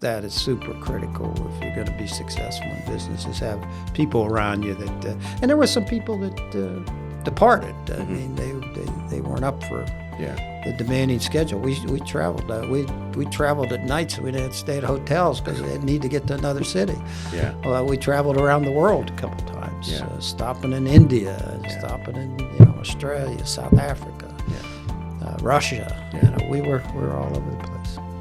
That is super critical if you're going to be successful in business, is have people around you that, and there were some people that departed. I mean, they weren't up for the demanding schedule. We traveled. We traveled at night, so we didn't stay at hotels because we need to get to another city. Well, we traveled around the world a couple times, stopping in India, stopping in Australia, South Africa, Russia. We were all over the place.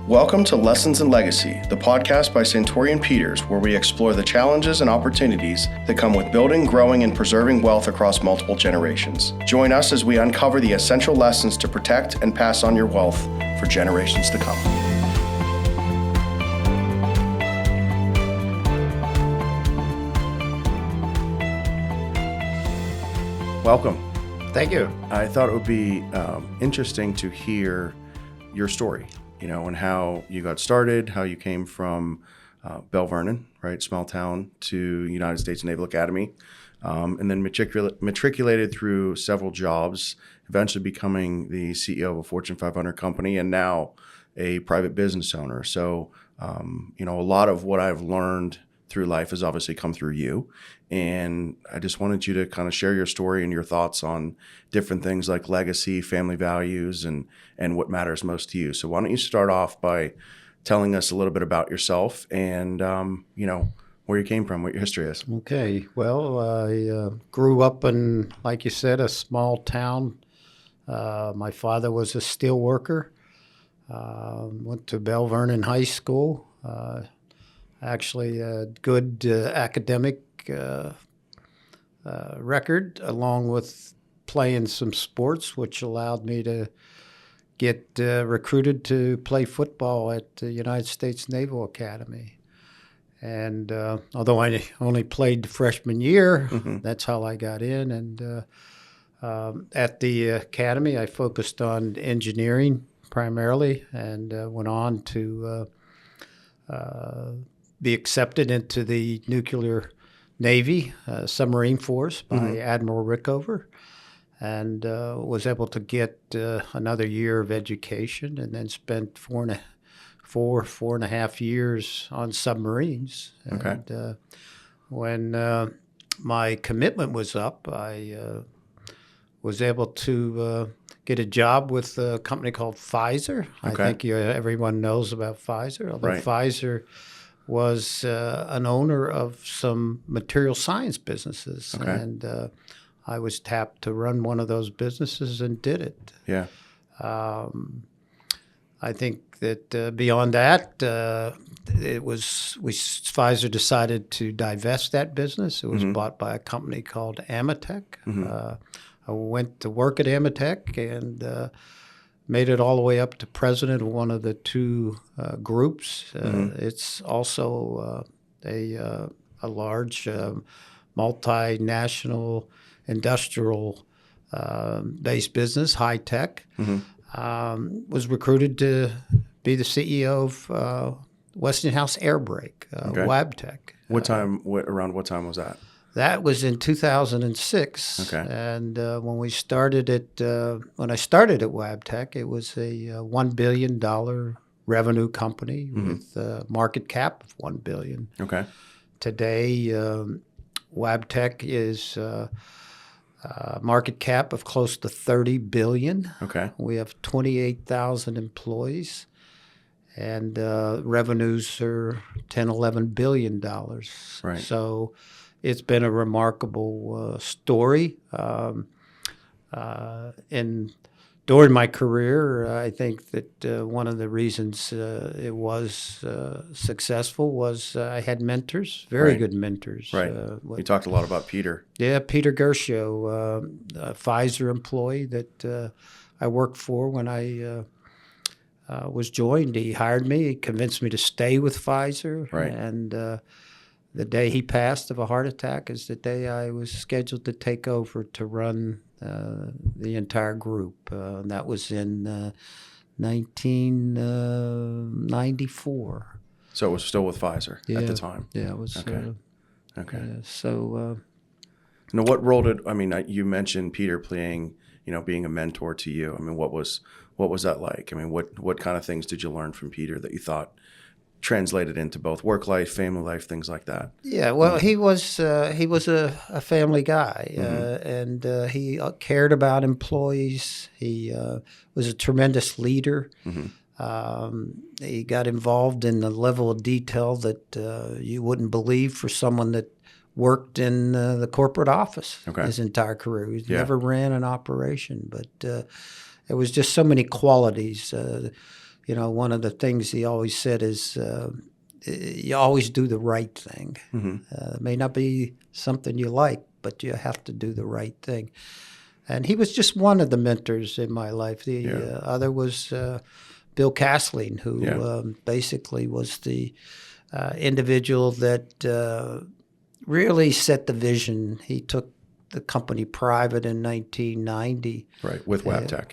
Welcome to Lessons in Legacy, the podcast by Santori Peters, where we explore the challenges and opportunities that come with building, growing, and preserving wealth across multiple generations. Join us as we uncover the essential lessons to protect and pass on your wealth for generations to come. Welcome. Thank you. I thought it would be interesting to hear your story, and how you got started, how you came from Belle Vernon, right, small town, to United States Naval Academy, and then matriculated through several jobs, eventually becoming the CEO of a Fortune 500 company, and now a private business owner. So, a lot of what I've learned through life has obviously come through you. And I just wanted you to kind of share your story and your thoughts on different things like legacy, family values, and what matters most to you. So why don't you start off by telling us a little bit about yourself and, where you came from, what your history is. Okay. Well, I grew up in, like you said, a small town. My father was a steel worker. Went to Belle Vernon High School. Actually, a good academic record, along with playing some sports, which allowed me to get recruited to play football at the United States Naval Academy. And although I only played the freshman year, that's how I got in. And at the academy, I focused on engineering primarily, and went on to be accepted into the nuclear Navy submarine force by Admiral Rickover, and was able to get another year of education, and then spent four and a half years on submarines. Okay. And when my commitment was up, I was able to get a job with a company called Pfizer. Okay. I think everyone knows about Pfizer, although Right. Pfizer was an owner of some material science businesses. Okay. And I was tapped to run one of those businesses and did it. Yeah. I think that beyond that, Pfizer decided to divest that business. It was bought by a company called Amatec. I went to work at Amatec and made it all the way up to president of one of the two groups. It's also a large multinational industrial based business, high tech. Was recruited to be the CEO of Westinghouse Air Brake, WABTEC. Around what time was that? That was in 2006. Okay. And when I started at WABTEC, it was a $1 billion revenue company with a market cap of $1 billion. Okay. Today, WABTEC is market cap of close to $30 billion. Okay. We have 28,000 employees, and revenues are $10-11 billion. Right. So it's been a remarkable story. And during my career, I think that one of the reasons it was successful was I had mentors, very good mentors. Right. You talked a lot about Peter. Yeah, Peter Gershow, a Pfizer employee that I worked for when I was joined. He hired me. He convinced me to stay with Pfizer. Right. And the day he passed of a heart attack is the day I was scheduled to take over to run the entire group. And that was in 1994. So it was still with Pfizer at the time? Yeah, it was. Okay. Okay. So Now, what role you mentioned Peter playing, being a mentor to you. I mean, what was that like? I mean, what kind of things did you learn from Peter that you thought translated into both work life, family life, things like that. Yeah, well, he was a family guy, and he cared about employees. He was a tremendous leader. He got involved in the level of detail that you wouldn't believe for someone that worked in the corporate office his entire career. He never ran an operation, but there was just so many qualities. One of the things he always said is, you always do the right thing. It may not be something you like, but you have to do the right thing. And he was just one of the mentors in my life. The other was Bill Castling, who basically was the individual that really set the vision. He took the company private in 1990. Right, with WABTEC.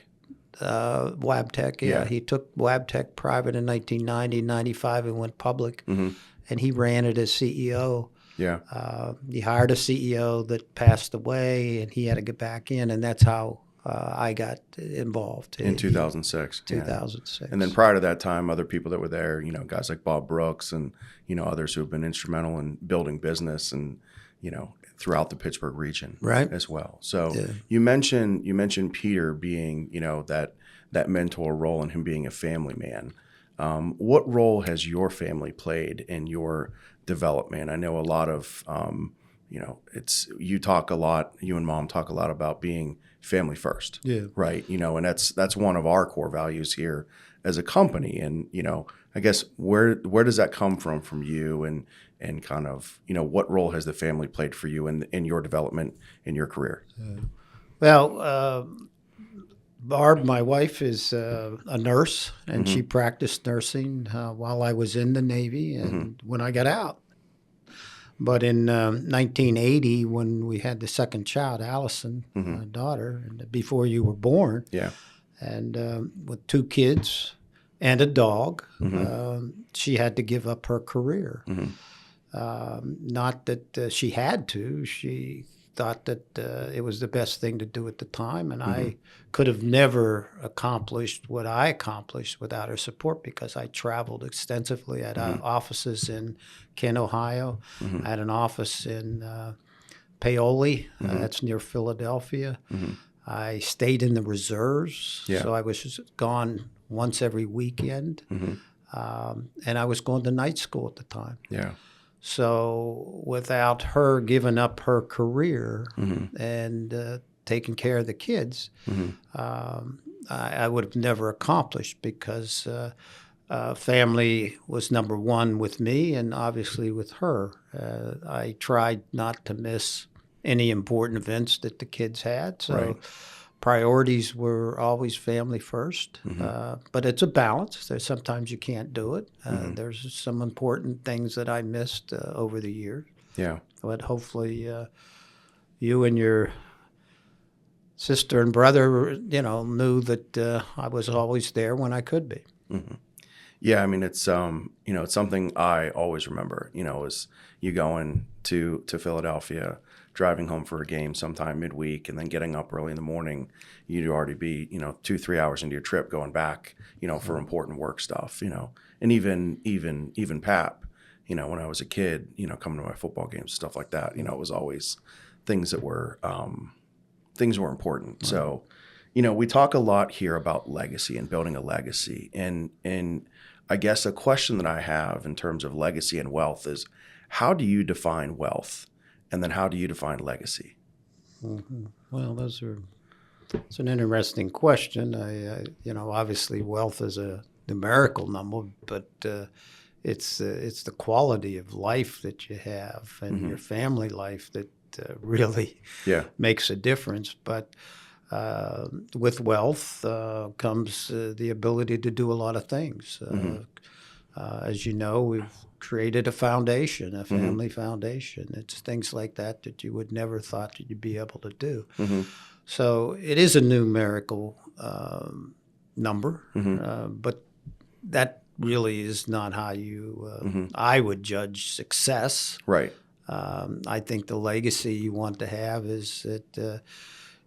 WABTEC, yeah. He took WABTEC private in 1990, 95, and went public. And he ran it as CEO. Yeah. He hired a CEO that passed away, and he had to get back in, and that's how I got involved. In 2006. 2006. Yeah. And then prior to that time, other people that were there, guys like Bob Brooks and, others who have been instrumental in building business and, throughout the Pittsburgh region as well. So you mentioned Peter being, that mentor role and him being a family man. What role has your family played in your development? I know a lot of, you talk a lot, you and Mom talk a lot about being family first, right? And that's one of our core values here as a company. And, I guess where does that come from you and kind of, what role has the family played for you in your development in your career? Well, Barb, my wife, is a nurse, and she practiced nursing while I was in the Navy and when I got out. But in 1980, when we had the second child, Allison, my daughter, and before you were born, and with 2 kids and a dog, she had to give up her career. Not that she had to. She thought that it was the best thing to do at the time, and I could have never accomplished what I accomplished without her support, because I traveled extensively. I had offices in Kent, Ohio. I had an office in Paoli, that's near Philadelphia. I stayed in the reserves, so I was just gone once every weekend, and I was going to night school at the time. So without her giving up her career and taking care of the kids, I would have never accomplished, because family was number one with me and obviously with her. I tried not to miss any important events that the kids had. So priorities were always family first, but it's a balance. There's sometimes you can't do it. There's some important things that I missed over the years. But hopefully you and your sister and brother, knew that I was always there when I could be. Yeah, I mean, it's it's something I always remember. Is you going to Philadelphia, driving home for a game sometime midweek, and then getting up early in the morning. You'd already be 2-3 hours into your trip going back, for important work stuff. And even Pap, when I was a kid, coming to my football games, stuff like that. It was always things that were important. So, we talk a lot here about legacy and building a legacy, and I guess a question that I have in terms of legacy and wealth is, how do you define wealth? And then how do you define legacy? Well, it's an interesting question. Obviously wealth is a numerical number, but it's the quality of life that you have and your family life that really makes a difference. But with wealth comes the ability to do a lot of things. As you know, we've created a foundation, a family foundation. It's things like that you would never thought that you'd be able to do. So it is a numerical number, but that really is not how you, I would judge success. Right. I think the legacy you want to have is that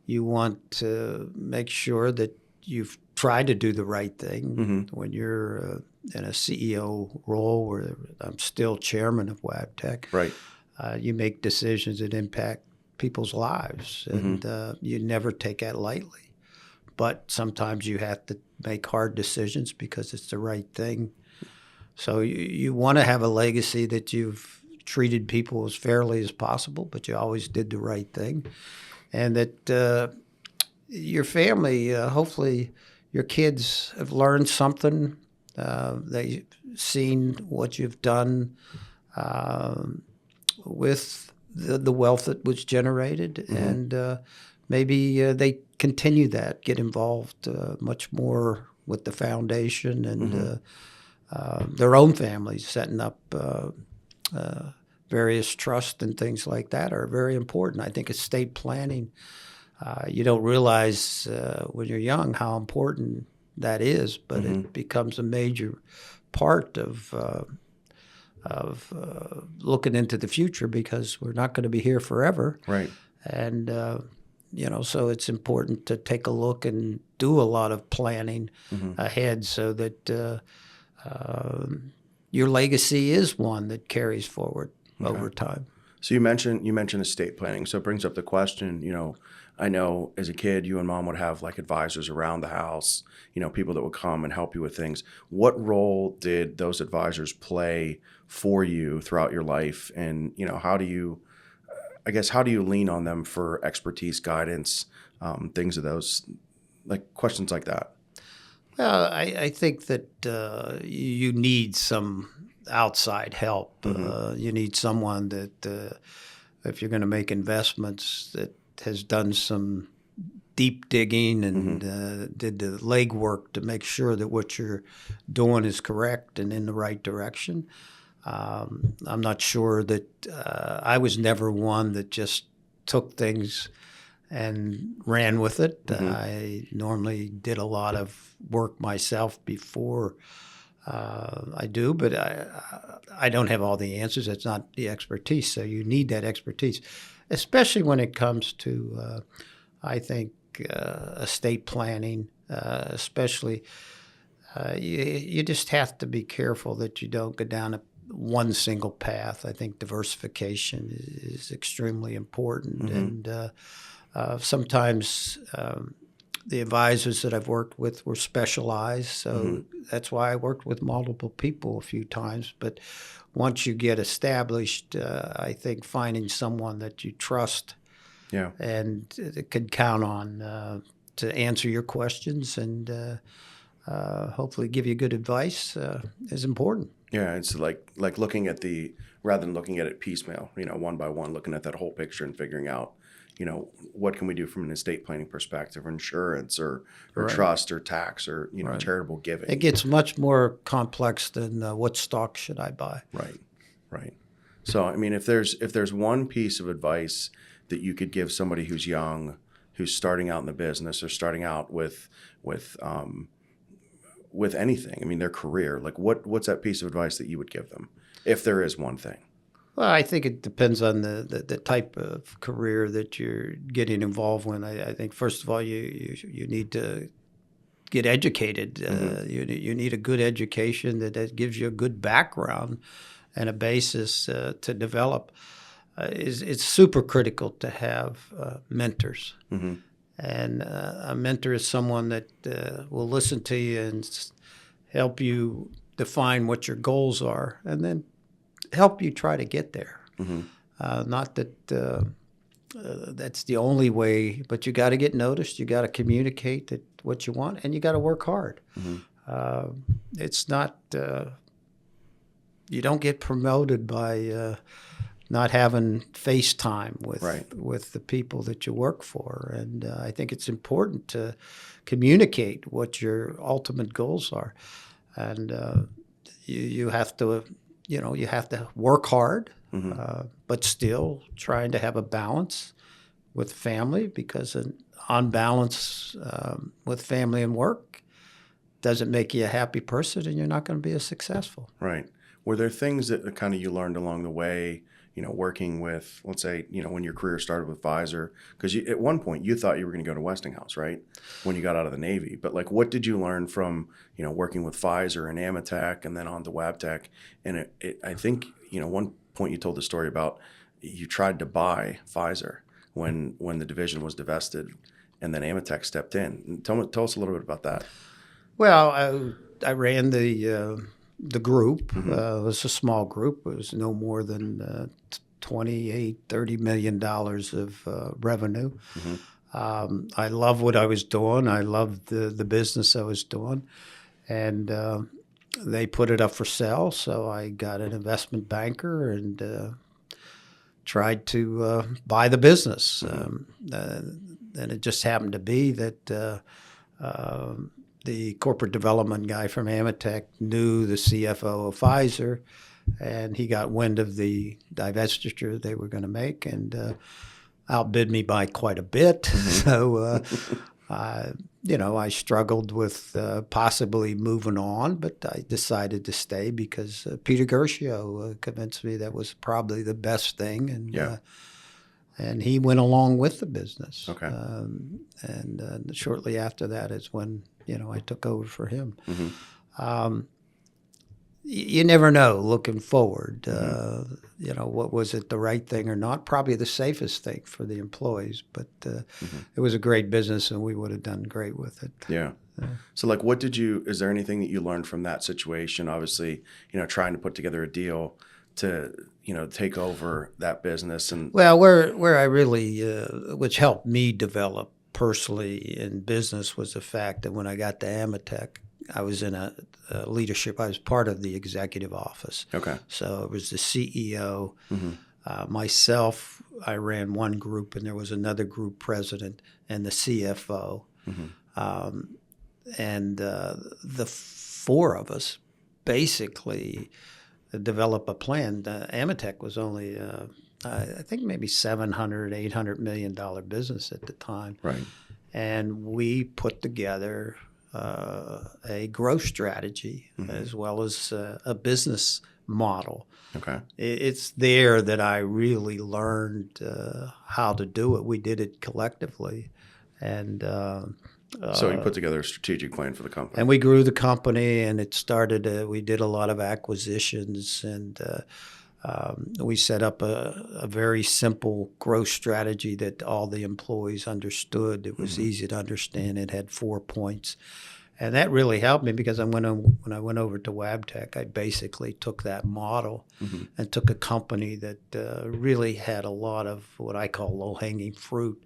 you want to make sure that you've tried to do the right thing when you're in a CEO role where I'm still chairman of WABTEC. Right. You make decisions that impact people's lives, and you never take that lightly. But sometimes you have to make hard decisions because it's the right thing. So you want to have a legacy that you've treated people as fairly as possible, but you always did the right thing. And that your family, hopefully your kids have learned something. They've seen what you've done with the wealth that was generated. And maybe they continue that, get involved much more with the foundation and their own families, setting up various trusts and things like that are very important. I think estate planning, you don't realize when you're young how important that is, but it becomes a major part of looking into the future because we're not going to be here forever. Right. And so it's important to take a look and do a lot of planning ahead so that your legacy is one that carries forward over time. So you mentioned estate planning. So it brings up the question, I know as a kid, you and Mom would have like advisors around the house, people that would come and help you with things. What role did those advisors play for you throughout your life? And, how do you lean on them for expertise, guidance, things of those, like questions like that? Well, I think that you need some outside help. You need someone that, if you're going to make investments, that has done some deep digging and did the legwork to make sure that what you're doing is correct and in the right direction. I'm not sure that I was never one that just took things and ran with it. I normally did a lot of work myself before I do, but I don't have all the answers. It's not the expertise, so you need that expertise, especially when it comes to, I think, estate planning, especially. You just have to be careful that you don't go down one single path. I think diversification is extremely important, and sometimes the advisors that I've worked with were specialized, so that's why I worked with multiple people a few times. But once you get established, I think finding someone that you trust and can count on to answer your questions and hopefully give you good advice is important. Yeah, it's like looking at rather than looking at it piecemeal, one by one, looking at that whole picture and figuring out, what can we do from an estate planning perspective, or insurance, or trust, or tax, or charitable giving. It gets much more complex than what stock should I buy. Right. So, I mean, if there's one piece of advice that you could give somebody who's young, who's starting out in the business, or starting out with anything, I mean, their career, like what's that piece of advice that you would give them, if there is one thing? Well, I think it depends on the type of career that you're getting involved in. I think, first of all, you need to get educated. You need a good education that gives you a good background and a basis to develop. It's super critical to have mentors. And a mentor is someone that will listen to you and help you define what your goals are, and then help you try to get there. Not that that's the only way, but you got to get noticed. You got to communicate what you want, and you got to work hard. It's not you don't get promoted by not having face time with the people that you work for. And I think it's important to communicate what your ultimate goals are. And you have to, you have to work hard, but still trying to have a balance with family, because an unbalance with family and work doesn't make you a happy person, and you're not going to be as successful. Right. Were there things that kind of you learned along the way, working with, let's say, when your career started with Pfizer? Because at one point you thought you were going to go to Westinghouse, right? When you got out of the Navy. But like, what did you learn from, working with Pfizer and Amatec and then on to WABTEC? And I think, one point you told the story about you tried to buy Pfizer when the division was divested, and then Amatec stepped in. Tell us a little bit about that. Well, I ran the group. It was a small group. It was no more than $28-30 million of revenue. I loved what I was doing. I loved the business I was doing. And they put it up for sale, so I got an investment banker and tried to buy the business. And it just happened to be that the corporate development guy from Amatec knew the CFO of Pfizer, and he got wind of the divestiture they were going to make and outbid me by quite a bit. So, I struggled with possibly moving on, but I decided to stay because Peter Gershio convinced me that was probably the best thing, and he went along with the business. Okay. And shortly after that is when I took over for him. You never know looking forward. What was it, the right thing or not? Probably the safest thing for the employees, but it was a great business and we would have done great with it. Yeah. So like, is there anything that you learned from that situation? Obviously, trying to put together a deal to, take over that business. And well, where I really, which helped me develop personally in business, was the fact that when I got to Amatec, I was in a leadership. I was part of the executive office. Okay. So it was the CEO, myself. I ran one group, and there was another group president, and the CFO, and the four of us basically develop a plan. Amatec was only, I think, maybe $700-800 million business at the time. Right. And we put together a growth strategy as well as a business model. Okay. It's there that I really learned how to do it. We did it collectively. And so you put together a strategic plan for the company. And we grew the company, and it started, we did a lot of acquisitions, and we set up a very simple growth strategy that all the employees understood. It was easy to understand. It had 4 points. And that really helped me because when I went over to WABTEC, I basically took that model and took a company that really had a lot of what I call low-hanging fruit.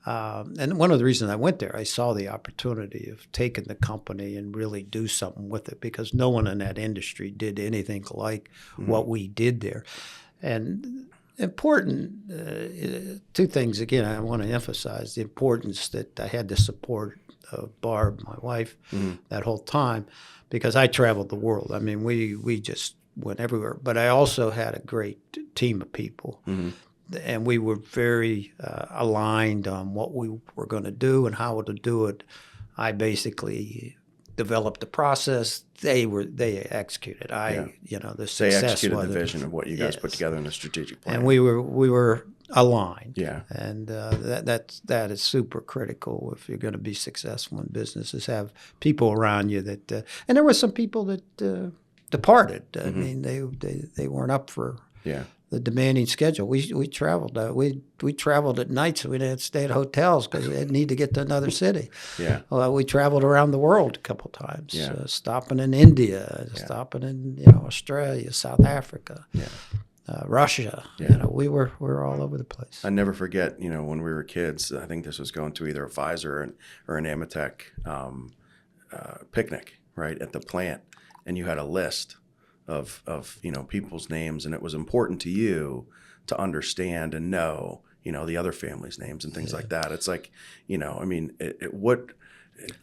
And one of the reasons I went there, I saw the opportunity of taking the company and really do something with it because no one in that industry did anything like what we did there. And important, two things, again, I want to emphasize the importance that I had the support of Barb, my wife, that whole time, because I traveled the world. I mean, we just went everywhere. But I also had a great team of people. And we were very aligned on what we were going to do and how to do it. I basically developed the process. They executed. The success. They executed the vision of what you guys put together in a strategic plan. And we were aligned. Yeah. And that is super critical if you're going to be successful in business, is have people around you that. And there were some people that departed. I mean, they weren't up for. Yeah. The demanding schedule. We traveled. We traveled at night, so we didn't stay at hotels because we didn't need to get to another city. Yeah. We traveled around the world a couple times. Yeah. Stopping in India, stopping in Australia, South Africa, Russia. Yeah. We were all over the place. I never forget. When we were kids, I think this was going to either a Pfizer or an Amatec picnic, right, at the plant, and you had a list of people's names, and it was important to you to understand and know the other families' names and things like that. It's like I mean,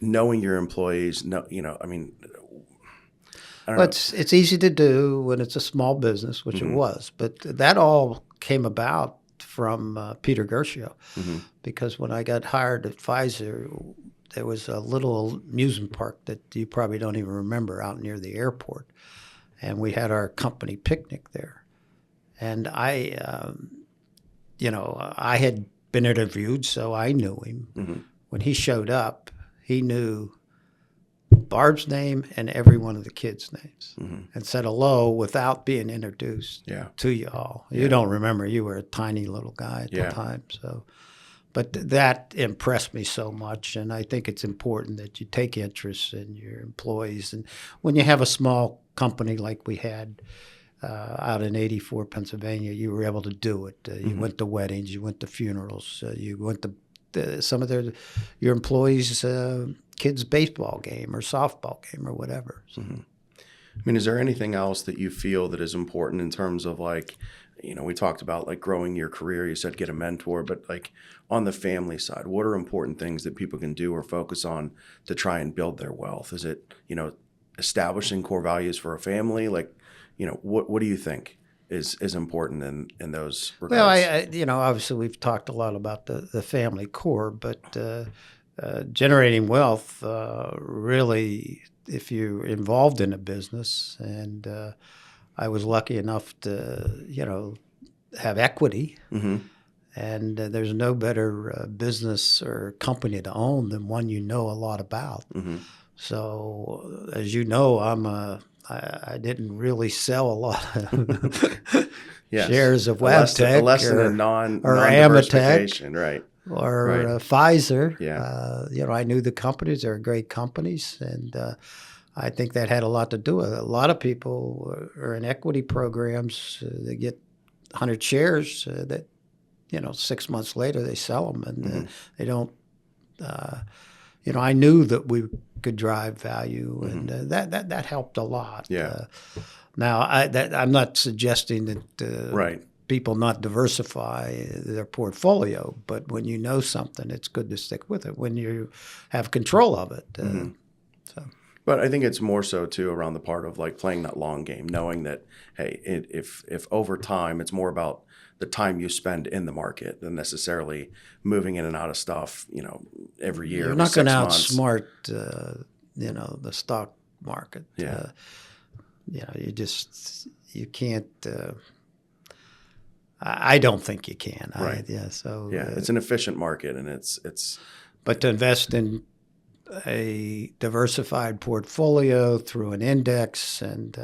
knowing your employees, I mean, I don't know. It's easy to do when it's a small business, which it was, but that all came about from Peter Gershio, because when I got hired at Pfizer, there was a little amusement park that you probably don't even remember out near the airport. and we had our company picnic there. And I had been interviewed, so I knew him. Mm-hmm. When he showed up, he knew Barb's name and every one of the kids' names, and said hello without being introduced to you all. You don't remember. You were a tiny little guy at the time. So, but that impressed me so much, and I think it's important that you take interest in your employees. And when you have a small company like we had out in 84, Pennsylvania, you were able to do it. You went to weddings, you went to funerals, you went to some of your employees' kids' baseball game or softball game or whatever. So. I mean, is there anything else that you feel that is important in terms of like, we talked about like growing your career, you said get a mentor, but like on the family side, what are important things that people can do or focus on to try and build their wealth? Is it, establishing core values for a family? Like, what do you think is important in those regards? Well, obviously we've talked a lot about the family core, but generating wealth, really, if you're involved in a business, and I was lucky enough to, have equity, and there's no better business or company to own than one you know a lot about. So, as you know, I didn't really sell a lot of shares of WABTEC a lesson in non-diversification, right? Or Pfizer. I knew the companies. They're great companies, and I think that had a lot to do with it. A lot of people are in equity programs. They get 100 shares that, 6 months later they sell them, and they don't. I knew that we could drive value, and that helped a lot. Now, I'm not suggesting that people not diversify their portfolio, but when you know something, it's good to stick with it when you have control of it. But I think it's more so too around the part of like playing that long game, knowing that, hey, if over time, it's more about the time you spend in the market than necessarily moving in and out of stuff, every year. You're not going to outsmart, the stock market. You can't. I don't think you can. Right. It's an efficient market, and it's. But to invest in a diversified portfolio through an index and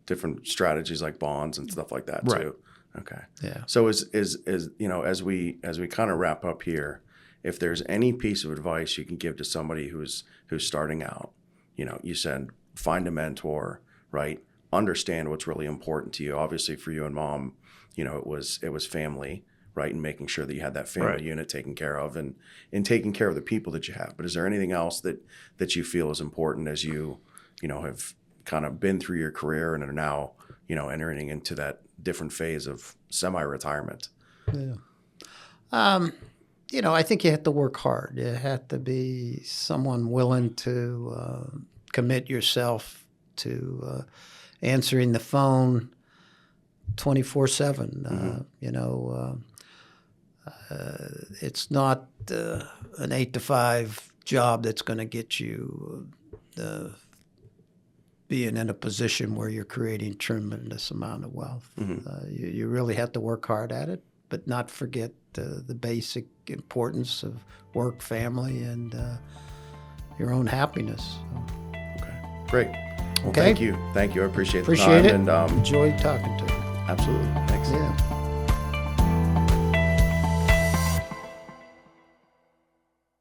different strategies like bonds and stuff like that too. Okay. Yeah. So as as we kind of wrap up here, if there's any piece of advice you can give to somebody who's starting out, you said find a mentor, right? Understand what's really important to you. Obviously for you and Mom, it was family, right? And making sure that you had that family unit taken care of and taking care of the people that you have. But is there anything else that you feel is important as you have kind of been through your career and are now, entering into that different phase of semi-retirement? I think you have to work hard. You have to be someone willing to commit yourself to answering the phone 24/7. It's not an 8 to 5 job that's going to get you being in a position where you're creating tremendous amount of wealth. You really have to work hard at it, but not forget the basic importance of work, family, and your own happiness. Okay, great. Well, thank you. I appreciate the time. Appreciate it. And enjoyed talking to you. Absolutely. Thanks. Yeah.